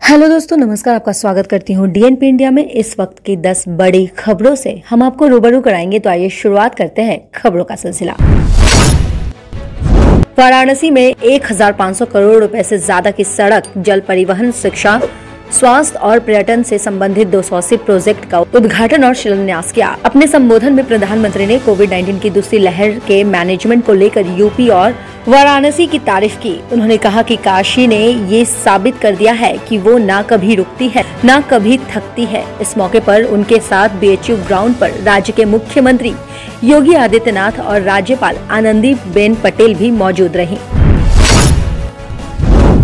Hello दोस्तों, नमस्कार। आपका स्वागत करती हूँ डीएनपी इंडिया में। इस वक्त की 10 बड़ी खबरों से हम आपको रूबरू कराएंगे। तो आइए शुरुआत करते हैं खबरों का सिलसिला। वाराणसी में 1500 करोड़ रुपए से ज्यादा की सड़क, जल परिवहन, शिक्षा, स्वास्थ्य और पर्यटन से संबंधित 280 प्रोजेक्ट का उद्घाटन और शिलान्यास किया। अपने संबोधन में प्रधानमंत्री ने कोविड-19 की दूसरी लहर के मैनेजमेंट को लेकर यूपी और वाराणसी की तारीफ की। उन्होंने कहा कि काशी ने ये साबित कर दिया है कि वो ना कभी रुकती है, ना कभी थकती है। इस मौके पर उनके साथ बीएचयू ग्राउंड पर राज्य के मुख्यमंत्री योगी आदित्यनाथ और राज्यपाल आनंदीबेन पटेल भी मौजूद रहीं।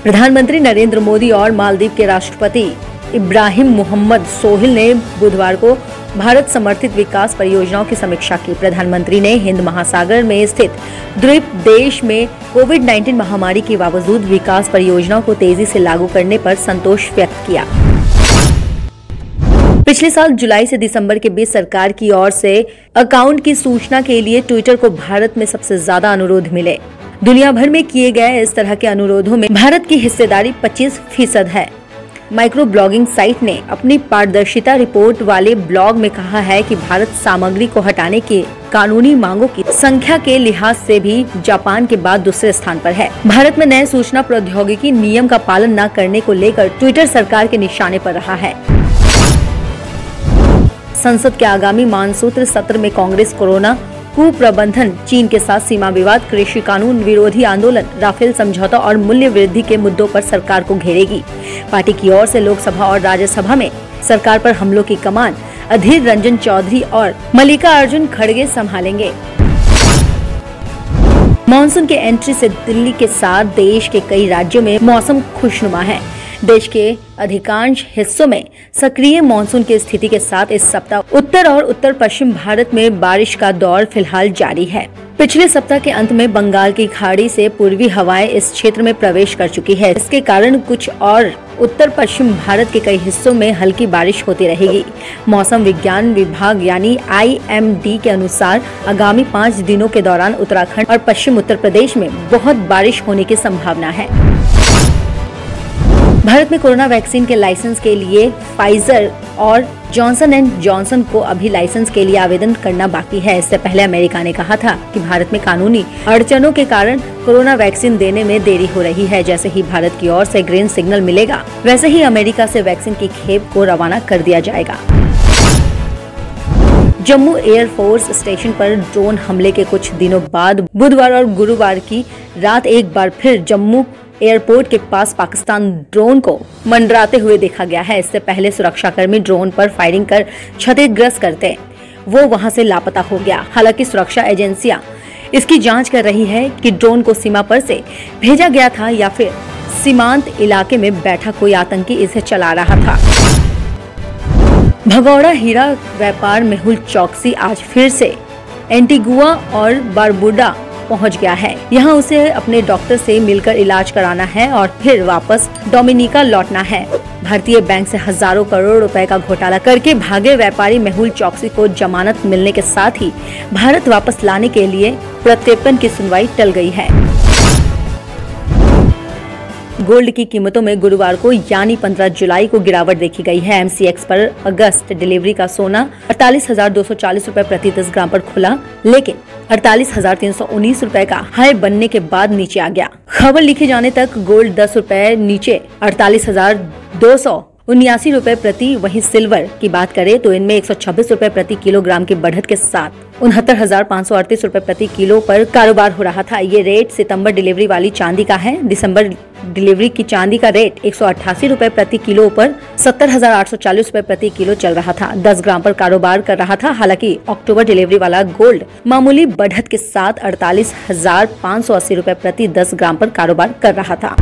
प्रधानमंत्री नरेंद्र मोदी और मालदीव के राष्ट्रपति इब्राहिम मोहम्मद सोहिल ने बुधवार को भारत समर्थित विकास परियोजनाओं की समीक्षा की। प्रधानमंत्री ने हिंद महासागर में स्थित द्वीप देश में कोविड-19 महामारी के बावजूद विकास परियोजनाओं को तेजी से लागू करने पर संतोष व्यक्त किया। पिछले साल जुलाई से दिसंबर के बीच सरकार की ओर से अकाउंट की सूचना के लिए ट्विटर को भारत में सबसे ज्यादा अनुरोध मिले। दुनिया भर में किए गए इस तरह के अनुरोधों में भारत की हिस्सेदारी 25% है। माइक्रो ब्लॉगिंग साइट ने अपनी पारदर्शिता रिपोर्ट वाले ब्लॉग में कहा है कि भारत सामग्री को हटाने की कानूनी मांगों की संख्या के लिहाज से भी जापान के बाद दूसरे स्थान पर है। भारत में नए सूचना प्रौद्योगिकी नियम का पालन न करने को लेकर ट्विटर सरकार के निशाने पर रहा है। संसद के आगामी मानसूत्र सत्र में कांग्रेस कोरोना कुप्रबंधन, चीन के साथ सीमा विवाद, कृषि कानून विरोधी आंदोलन, राफेल समझौता और मूल्य वृद्धि के मुद्दों पर सरकार को घेरेगी। पार्टी की ओर से लोकसभा और राज्यसभा में सरकार पर हमलों की कमान अधीर रंजन चौधरी और मल्लिकार्जुन खड़गे संभालेंगे। मानसून के एंट्री से दिल्ली के साथ देश के कई राज्यों में मौसम खुशनुमा है। देश के अधिकांश हिस्सों में सक्रिय मानसून की स्थिति के साथ इस सप्ताह उत्तर और उत्तर पश्चिम भारत में बारिश का दौर फिलहाल जारी है। पिछले सप्ताह के अंत में बंगाल की खाड़ी से पूर्वी हवाएं इस क्षेत्र में प्रवेश कर चुकी है। इसके कारण कुछ और उत्तर पश्चिम भारत के कई हिस्सों में हल्की बारिश होती रहेगी। मौसम विज्ञान विभाग यानी IMD के अनुसार आगामी 5 दिनों के दौरान उत्तराखंड और पश्चिम उत्तर प्रदेश में बहुत बारिश होने की संभावना है। भारत में कोरोना वैक्सीन के लाइसेंस के लिए फाइजर और जॉनसन एंड जॉनसन को अभी लाइसेंस के लिए आवेदन करना बाकी है। इससे पहले अमेरिका ने कहा था कि भारत में कानूनी अड़चनों के कारण कोरोना वैक्सीन देने में देरी हो रही है। जैसे ही भारत की ओर से ग्रीन सिग्नल मिलेगा, वैसे ही अमेरिका से वैक्सीन की खेप को रवाना कर दिया जाएगा। जम्मू एयरफोर्स स्टेशन पर ड्रोन हमले के कुछ दिनों बाद बुधवार और गुरुवार की रात एक बार फिर जम्मू एयरपोर्ट के पास पाकिस्तान ड्रोन को मंडराते हुए देखा गया है। इससे पहले सुरक्षाकर्मी ड्रोन पर फायरिंग कर क्षतिग्रस्त करते वो वहां से लापता हो गया। हालांकि सुरक्षा एजेंसियां इसकी जांच कर रही है कि ड्रोन को सीमा पर से भेजा गया था या फिर सीमांत इलाके में बैठा कोई आतंकी इसे चला रहा था। भगौड़ा हीरा व्यापार मेहुल चौकसी आज फिर से एंटीगुआ और बारबुडा पहुंच गया है। यहाँ उसे अपने डॉक्टर से मिलकर इलाज कराना है और फिर वापस डोमिनिका लौटना है। भारतीय बैंक से हजारों करोड़ रुपए का घोटाला करके भागे व्यापारी मेहुल चौकसी को जमानत मिलने के साथ ही भारत वापस लाने के लिए प्रत्यर्पण की सुनवाई टल गई है। गोल्ड की कीमतों में गुरुवार को यानी 15 जुलाई को गिरावट देखी गई है। MCX पर अगस्त डिलीवरी का सोना 48,240 रुपए प्रति 10 ग्राम पर खुला, लेकिन 48,319 रुपए का हाई बनने के बाद नीचे आ गया। खबर लिखे जाने तक गोल्ड 10 रुपए नीचे 48,279 रुपए प्रति। वहीं सिल्वर की बात करें तो इनमें 126 रुपए प्रति किलोग्राम की बढ़त के साथ 69,538 रुपए प्रति किलो पर कारोबार हो रहा था। ये रेट सितंबर डिलीवरी वाली चांदी का है। दिसंबर डिलीवरी की चांदी का रेट 188 रुपए प्रति किलो पर 70,840 रुपए प्रति किलो चल रहा था। 10 ग्राम पर कारोबार कर रहा था। हालांकि अक्टूबर डिलीवरी वाला गोल्ड मामूली बढ़त के साथ 48,580 रुपए प्रति 10 ग्राम पर कारोबार कर रहा था।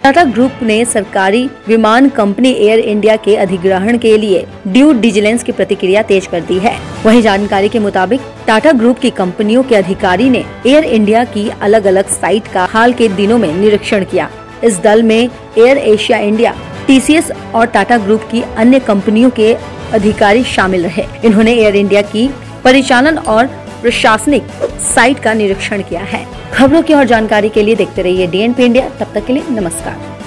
टाटा ग्रुप ने सरकारी विमान कंपनी एयर इंडिया के अधिग्रहण के लिए ड्यू डिलिजेंस की प्रक्रिया तेज कर दी है। वहीं जानकारी के मुताबिक टाटा ग्रुप की कंपनियों के अधिकारी ने एयर इंडिया की अलग अलग साइट का हाल के दिनों में निरीक्षण किया। इस दल में एयर एशिया इंडिया, TCS और टाटा ग्रुप की अन्य कंपनियों के अधिकारी शामिल रहे। इन्होंने एयर इंडिया की परिचालन और प्रशासनिक साइट का निरीक्षण किया है। खबरों की और जानकारी के लिए देखते रहिए डीएनपी इंडिया। तब तक के लिए नमस्कार।